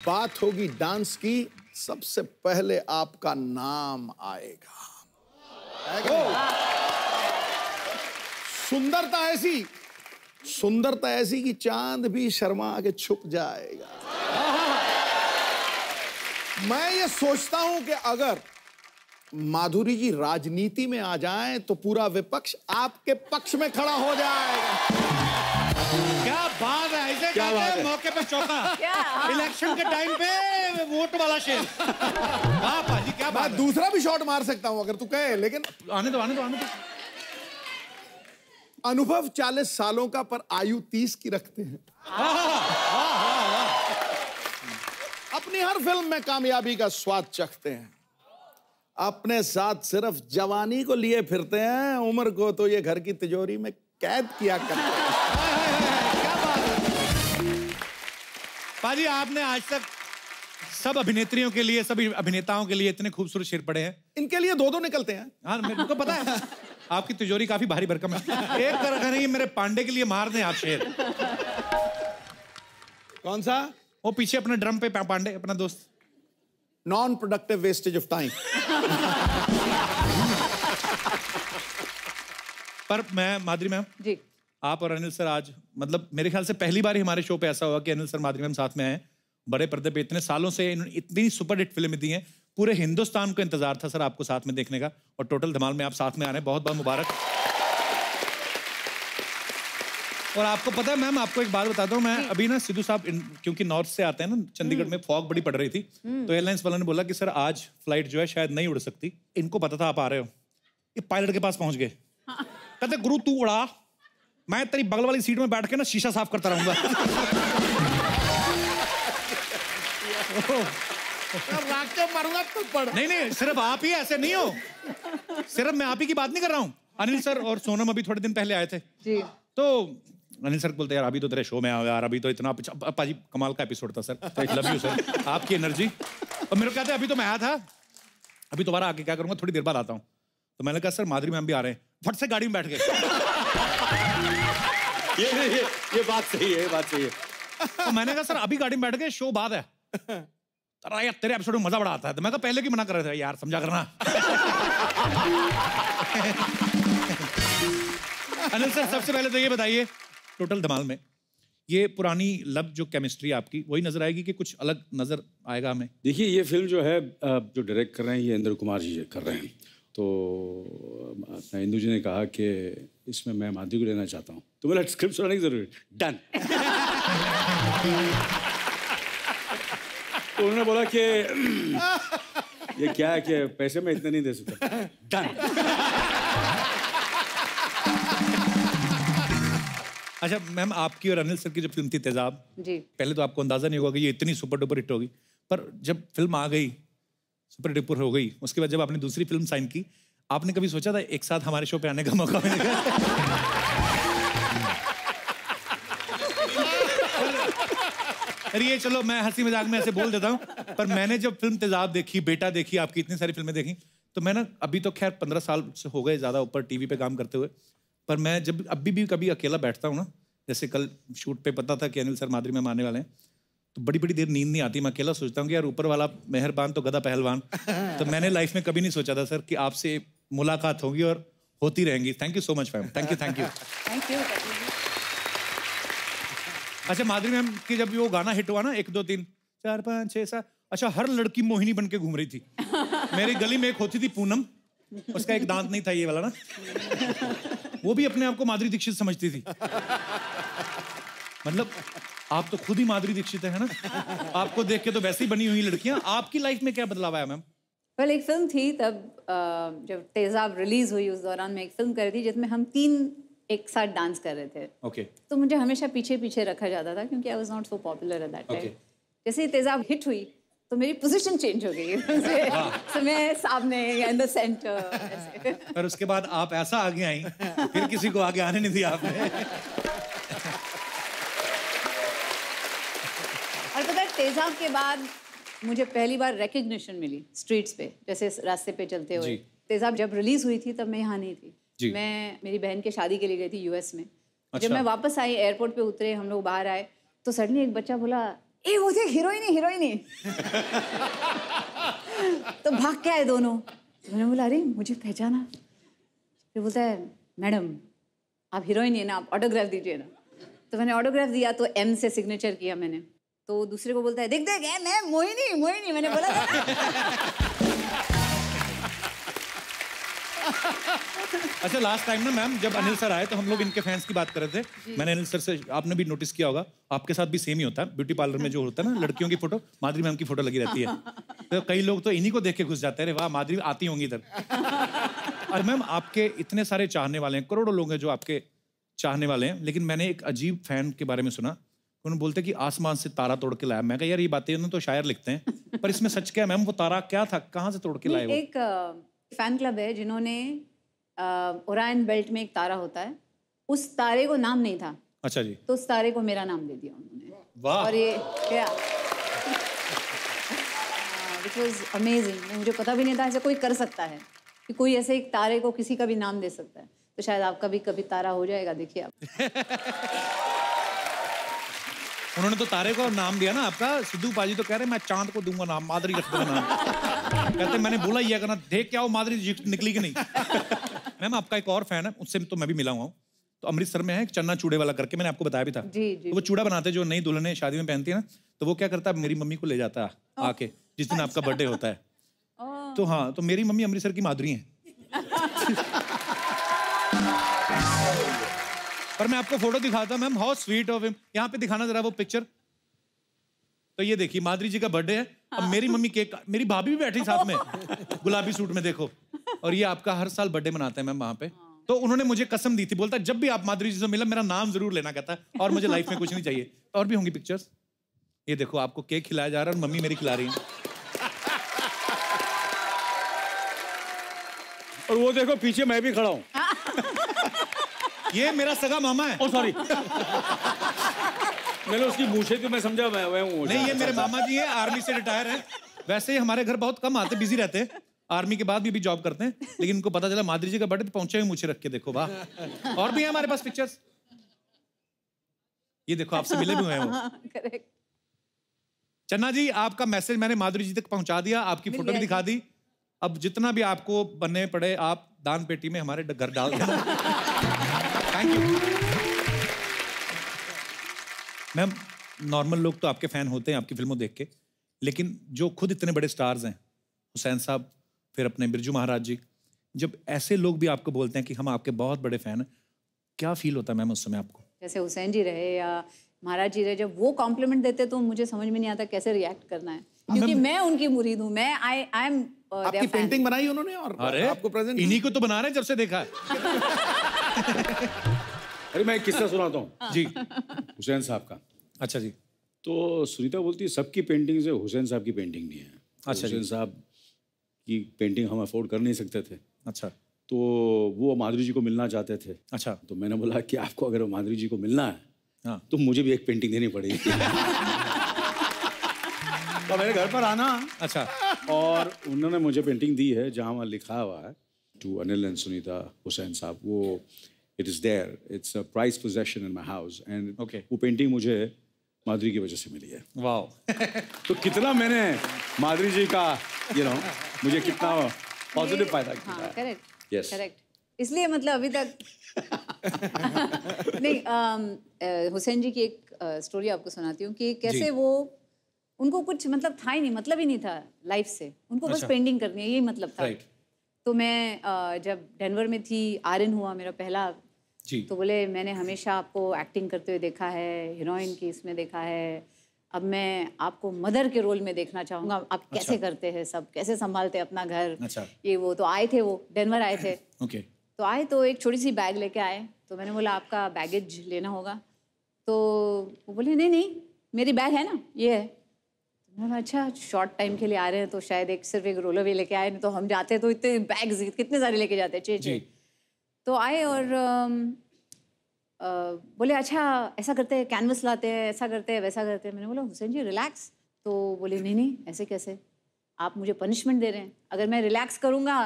बात होगी डांस की, सबसे पहले आपका नाम आएगा। सुंदरता ऐसी कि चांद भी शर्मा के छुप जाएगा। मैं ये सोचता हूं कि अगर माधुरी जी राजनीति में आ जाएं तो पूरा विपक्ष आपके पक्ष में खड़ा हो जाएगा। क्या बात है, ऐसे क्या बात है? मौके पे चौका, इलेक्शन के टाइम पे वोट वाला शेर। वाह पाजी, क्या बात है। दूसरा भी शॉट मार सकता हूं अगर तू कहे, लेकिन आने दो। अनुभव 40 सालों का, पर आयु 30 की रखते हैं। अपनी हर फिल्म में कामयाबी का स्वाद चखते हैं, अपने साथ सिर्फ जवानी को लिए फिरते हैं, उम्र को तो ये घर की तिजोरी में कैद किया करते हैं। क्या बात है पाजी, आपने आज तक सब अभिनेत्रियों के लिए, सभी अभिनेताओं के लिए इतने खूबसूरत शेर पढ़े हैं। इनके लिए दो निकलते हैं। हाँ, मेरे को पता है आपकी तिजोरी काफी भारी भरकम है। एक कर नहीं, मेरे पांडे के लिए मार दें आप शेर। कौन सा? वो पीछे अपने ड्रम पे पांडे, अपना दोस्त। Non productive wastage of time. पर मैं, माधुरी मैम जी, आप और अनिल सर आज, मतलब मेरे ख्याल से पहली बार ही हमारे शो पे ऐसा हुआ कि अनिल सर, माधुरी मैम साथ में आए। बड़े पर्दे पे इतने सालों से इन्होंने इतनी सुपरहिट फिल्में दी हैं, पूरे हिंदुस्तान को इंतजार था सर आपको साथ में देखने का, और टोटल धमाल में आप साथ में आ रहे हैं। बहुत बहुत मुबारक। और आपको पता है मैम, आपको एक बात बताता हूँ मैं, अभी ना सिद्धू साहब क्योंकि नॉर्थ से आते हैं ना, चंडीगढ़ में फॉग बड़ी पड़ रही थी, तो एयरलाइंस वालों ने बोला कि सर आज फ्लाइट जो है शायद नहीं उड़ सकती। इनको पता था आप आ रहे हो, ये पायलट के पास पहुंच गए। कहते गुरु तू उड़ा, मैं तेरी बगल वाली सीट में बैठ के ना शीशा साफ करता रहूंगा। मारूंगा तो पड़। नहीं, सिर्फ आप ही ऐसे नहीं हो, सिर्फ मैं आप ही की बात नहीं कर रहा हूँ। अनिल सर और सोनम अभी थोड़े दिन पहले आए थे जी, तो अनिल सर बोलते यार अभी तो तेरे शो में आओ यार, अभी तो इतना पाजी कमाल का एपिसोड था सर, तो लव यू सर, आपकी एनर्जी। और मेरे को कहते अभी तो मैं आया था, अभी दोबारा आके क्या करूंगा, थोड़ी देर बाद आता हूँ। तो मैंने कहा सर माधुरी मैम भी आ रहे हैं, फट से गाड़ी में बैठ गए। ये बात सही है, ये बात सही है। तो मैंने कहा सर अभी गाड़ी में बैठ गए, शो बाद है। यार तेरे एपिसोड में मजा बड़ा आता है। तो मैं तो पहले की मना कर रहे थे यार, समझा करना। अनिल सर सबसे पहले तो ये बताइए, टोटल धमाल में ये पुरानी लव जो केमिस्ट्री आपकी वही नजर आएगी कि कुछ अलग नजर आएगा हमें? देखिए ये फिल्म जो है, जो डायरेक्ट कर रहे हैं ये इंद्र कुमार जी कर रहे हैं, तो अपना इंदु जी ने कहा कि इसमें मैं माधुरी को लेना चाहता हूँ, तो बोला स्क्रिप्ट सुनाने की जरूरत, डन। तो उन्होंने बोला कि ये क्या है कि पैसे में इतने नहीं दे सकता, डन। अच्छा मैम, आपकी और अनिल सर की जो फिल्म थी तेजाब जी, पहले तो आपको अंदाजा नहीं होगा कि ये इतनी सुपर डुपर हिट होगी, पर जब फिल्म आ गई, सुपर डुपर हो गई, उसके बाद जब आपने दूसरी फिल्म साइन की, आपने कभी सोचा था एक साथ हमारे शो पे आने का मौका मिलेगा? अरे ये चलो मैं हंसी मजाक में ऐसे बोल देता हूँ, पर मैंने जब फिल्म तेजाब देखी, बेटा देखी, आपकी इतनी सारी फिल्में देखी, तो मैं ना, अभी तो खैर 15 साल से हो गए ज्यादा ऊपर टीवी पे काम करते हुए, पर मैं जब अभी भी कभी अकेला बैठता हूँ ना, जैसे कल शूट पे पता था कि अनिल सर माधुरी मैम आने वाले हैं, तो बड़ी बड़ी देर नींद नहीं आती, मैं अकेला सोचता हूँ कि यार ऊपर वाला मेहरबान तो गधा पहलवान। तो मैंने लाइफ में कभी नहीं सोचा था सर कि आपसे मुलाकात होगी और होती रहेंगी। Thank you so much ma'am, thank you. Thank you. अच्छा माधुरी मैम की जब वो गाना हिट हुआ ना, 1 2 3 4 5 6 7, अच्छा हर लड़की मोहिनी बन के घूम रही थी। मेरी गली में एक होती थी पूनम, उसका एक दांत नहीं था ये वाला ना, वो भी अपने आप को माधुरी दीक्षित समझती थी। मतलब आप तो खुद ही माधुरी दीक्षित है ना, आपको देख के तो वैसे ही बनी हुई लड़कियां। आपकी लाइफ में क्या बदलाव आया मैम? वेल एक फिल्म थी तब, जब तेजाब रिलीज हुई उस दौरान मैं एक फिल्म कर रही थी जिसमें हम 3 एक साथ डांस कर रहे थे। ओके। तो मुझे हमेशा पीछे पीछे रखा जाता था क्योंकि I was not so popular at that time. जैसे ही तेजाब हिट हुई तो मेरी पोजीशन चेंज हो गई। so, मैं सामने इन द सेंटर। पर उसके बाद आप ऐसा आगे आई, फिर किसी को आगे आने नहीं दिया आपने। और पता है तेजाब के बाद मुझे पहली बार रिकग्निशन मिली स्ट्रीट्स पे, जैसे रास्ते पे चलते हुए। तेजाब जब रिलीज हुई थी तब मैं यहाँ नहीं थी, मैं मेरी बहन के शादी के लिए गई थी यूएस में। अच्छा। जब मैं वापस आई, एयरपोर्ट पे उतरे, हम लोग बाहर आए, तो सडनली एक बच्चा बोला ए वो देख हीरोइन तो भाग के आए दोनों। तो मैंने बोला अरे मुझे पहचाना। फिर बोलता है मैडम आप हीरोइन है ना, आप ऑटोग्राफ दीजिए ना। तो मैंने ऑटोग्राफ दिया तो एम से सिग्नेचर किया मैंने। तो दूसरे को बोलता है देख मैं मोहिनी मैंने बोला था। अच्छा लास्ट टाइम ना मैम जब अनिल सर आए तो हम लोग इनके फैंस की बात कर रहे थे। मैंने अनिल सर से, आपने भी नोटिस किया होगा, आपके साथ भी सेम ही होता है। ब्यूटी पार्लर में जो होता है ना लड़कियों की फोटो, माधुरी मैम की फोटो लगी रहती है। तो कई लोग तो इन्हीं को देख के घुस जाते हैं, वाह माधुरी आती होंगी इधर। और मैम आपके इतने सारे चाहने वाले हैं, करोड़ों लोग हैं जो आपके चाहने वाले हैं, लेकिन मैंने एक अजीब फैन के बारे में सुना, उन्होंने बोलते कि आसमान से तारा तोड़ के लाया। मैं कहा यार ये बातें उन्होंने तो शायर लिखते हैं, पर इसमें सच क्या है मैम? वो तारा क्या था, कहाँ से तोड़ के लाए? वो एक फैन क्लब है जिन्होंने ओरायन बेल्ट में एक तारा होता है, उस तारे को नाम नहीं था। अच्छा जी। तो उस तारे को मेरा नाम दे दिया उन्होंने। वाह। और ये क्या which was amazing। मुझे पता भी नहीं था ऐसा कोई कर सकता है कि कोई ऐसे एक तारे को किसी का भी नाम दे सकता है। तो शायद आपका भी कभी तारा हो जाएगा, देखिए आप। उन्होंने तो तारे को नाम दिया ना आपका। सिद्धू पाजी तो कह रहे मैं चांद को दूंगा नाम, माधुरी रख दूंगा नाम। कहते मैंने बोला ये करना, देख क्या वो माधुरी निकली कि नहीं। मैम आपका एक और फैन है, उससे तो मैं भी मिला हुआ हूँ। तो अमृतसर में है एक चन्ना चूड़े वाला करके, मैंने आपको बताया भी था। जी। तो वो चूड़ा बनाते जो नई दुल्हने शादी में पहनती है ना, तो वो क्या करता है मेरी मम्मी को ले जाता है आके जिस दिन आपका बर्थडे होता है। तो हाँ, तो मेरी मम्मी अमृतसर की माधुरी है। पर मैं आपको फोटो दिखाता हूं ma'am, how sweet of him. यहाँ पे दिखाना जरा वो पिक्चर। तो ये देखिए माधुरी जी का बर्थडे है, अब मेरी मम्मी केक, मेरी भाभी भी बैठी साथ में गुलाबी सूट में, देखो। और ये आपका हर साल बर्थडे मनाते हैं मैम वहाँ पे। तो उन्होंने मुझे कसम दी थी, बोलता जब भी आप माधुरी जी से मिला मेरा नाम जरूर लेना, कहता है और मुझे लाइफ में कुछ नहीं चाहिए। और भी होंगी पिक्चर्स। ये देखो आपको केक खिलाया जा रहा है और मम्मी मेरी खिला रही है। और वो देखो पीछे मैं भी खड़ा हूँ। ये मेरा सगा मामा है। ओ सॉरी। मैंने उसकी मूछे तो मैं समझा मैं हूँ। नहीं ये मेरे मामा जी हैं, आर्मी से रिटायर हैं। वैसे ही हमारे घर बहुत कम आते, बिजी रहते हैं, आर्मी के बाद भी जॉब करते हैं। लेकिन उनको पता चला माधुरी जी का बर्थडे, तो पहुंचे हुए मूछे रख के, देखो वाह। और भी है हमारे पास पिक्चर्स। ये देखो आपसे मिले भी हुए हैं वो। करेक्ट। चन्ना जी आपका मैसेज मैंने माधुरी जी तक पहुंचा दिया, आपकी फोटो भी दिखा दी। अब जितना भी आपको बनने पड़े आप दान पेटी में हमारे घर डाल देना। Thank you ma'am. नॉर्मल लोग तो आपके फैन होते हैं आपकी फिल्मों देख के, लेकिन जो खुद इतने बड़े स्टार्स हैं, हुसैन साहब, फिर अपने बिरजू महाराज जी, जब ऐसे लोग भी आपको बोलते हैं कि हम आपके बहुत बड़े फैन हैं, क्या फील होता है मैम उस समय आपको? जैसे हुसैन जी रहे या महाराज जी रहे, जब वो कॉम्प्लीमेंट देते तो मुझे समझ में नहीं आता कैसे रिएक्ट करना है, क्योंकि मैं उनकी मुरीद हूँ। मैं आई एम आपकी पेंटिंग बनाई उन्होंने और आपको प्रेजेंट इन्हीं को तो बना रहे हैं जब से देखा है। अरे मैं एक किस्सा सुनाता हूँ जी। हुसैन साहब का। अच्छा जी। तो सुनीता बोलती है सबकी पेंटिंग से हुसैन साहब की पेंटिंग नहीं है। अच्छा हुसैन साहब की पेंटिंग हम अफोर्ड कर नहीं सकते थे। अच्छा। तो वो माधुरी जी को मिलना चाहते थे। अच्छा। तो मैंने बोला कि आपको अगर माधुरी जी को मिलना है हाँ। तो मुझे भी एक पेंटिंग देनी पड़ेगी। तो मेरे घर पर आना। अच्छा। और उन्होंने मुझे पेंटिंग दी है जहाँ वहाँ लिखा हुआ है टू अनिल एंड सुनीता हुसैन साहब। वो it is there, it's a prize possession in my house. And वो पेंटिंग मुझे माधुरी की वजह से मिली है। वाह। तो कितना मैंने माधुरी जी का मुझे कितना पॉजिटिव फायदा किया है। करेक्ट। Yes correct. इसलिए मतलब अभी तक नहीं, हुसैन जी की एक स्टोरी आपको सुनाती हूँ कि कैसे वो, उनको कुछ मतलब था ही नहीं, मतलब ही नहीं था लाइफ से, उनको बस पेंटिंग करनी है, यही मतलब था। तो मैं जब डेनवर में थी, आर्यन हुआ मेरा पहला जी। तो बोले मैंने हमेशा आपको एक्टिंग करते हुए देखा है, हीरोइन की इसमें देखा है, अब मैं आपको मदर के रोल में देखना चाहूँगा, आप कैसे करते हैं सब, कैसे संभालते हैं अपना घर। अच्छा। ये वो तो आए थे, वो डेनवर आए थे। ओके। तो आए तो एक छोटी सी बैग लेके आए, तो मैंने बोला आपका बैगेज लेना होगा। तो वो बोले नहीं नहीं मेरी बैग है ना, ये है। मैंने कहा अच्छा शॉर्ट टाइम के लिए आ रहे हैं तो शायद सिर्फ एक रोल अवे लेके आए, नहीं तो हम जाते तो इतने बैग्स कितने सारे लेके जाते, छः। तो आए और बोले अच्छा ऐसा करते हैं, कैनवस लाते हैं, ऐसा करते हैं, वैसा करते हैं। मैंने बोला हुसैन जी रिलैक्स। तो बोले नहीं नहीं ऐसे कैसे, आप मुझे पनिशमेंट दे रहे हैं। अगर मैं रिलैक्स करूँगा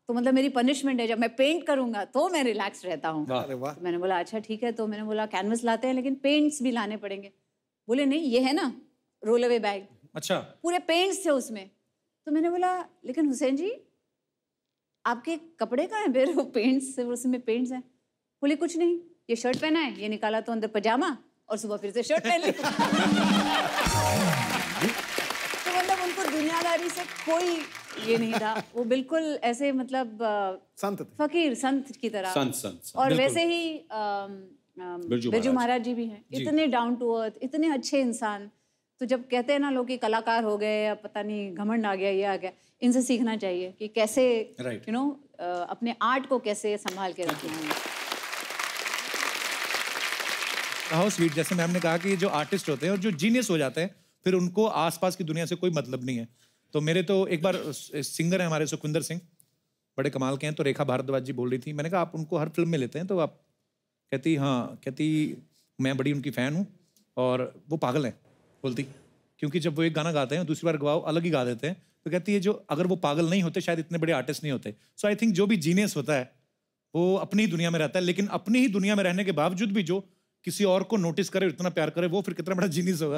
तो मतलब मेरी पनिशमेंट है, जब मैं पेंट करूँगा तो मैं रिलैक्स रहता हूँ। तो मैंने बोला अच्छा ठीक है। तो मैंने बोला कैनवस लाते हैं लेकिन पेंट्स भी लाने पड़ेंगे। बोले नहीं ये है ना, रोल अवे बैग, अच्छा, पूरे पेंट्स थे उसमें। तो मैंने बोला लेकिन हुसैन जी आपके कपड़े कहाँ हैं? फिर वो पेंट्स, उसमें पेंट्स हैं। बोले कुछ नहीं, ये शर्ट पहना है, ये निकाला तो अंदर पजामा और सुबह फिर से शर्ट पहन ली। तो मतलब उनको दुनियादारी से कोई ये नहीं था, वो बिल्कुल ऐसे मतलब संत थे। फकीर संत की तरह। संत और वैसे ही बिरजू महाराज जी भी हैं, इतने डाउन टू अर्थ, इतने अच्छे इंसान। तो जब कहते हैं ना लोग कि कलाकार हो गए या पता नहीं घमंड आ गया, ये आ गया, इनसे सीखना चाहिए कि कैसे यू नो अपने आर्ट को कैसे संभाल के रखना है। How sweet. जैसे मैम ने कहा कि जो आर्टिस्ट होते हैं और जो जीनियस हो जाते हैं फिर उनको आसपास की दुनिया से कोई मतलब नहीं है। तो मेरे तो एक बार सिंगर है हमारे सुखविंदर सिंह, बड़े कमाल के हैं, तो रेखा भारद्वाज जी बोल रही थी, मैंने कहा आप उनको हर फिल्म में लेते हैं तो आप, कहती हाँ, कहती मैं बड़ी उनकी फ़ैन हूँ और वो पागल हैं, बोलती क्योंकि जब वो एक गाना गाते हैं दूसरी बार गवाओ अलग ही गा देते हैं। तो कहती है जो अगर वो पागल नहीं होते शायद इतने बड़े आर्टिस्ट नहीं होते। सो आई थिंक जो भी जीनियस होता है वो अपनी ही दुनिया में रहता है, लेकिन अपनी ही दुनिया में रहने के बावजूद भी जो किसी और को नोटिस करे, इतना प्यार करे, वो फिर कितना बड़ा जीनियस होगा।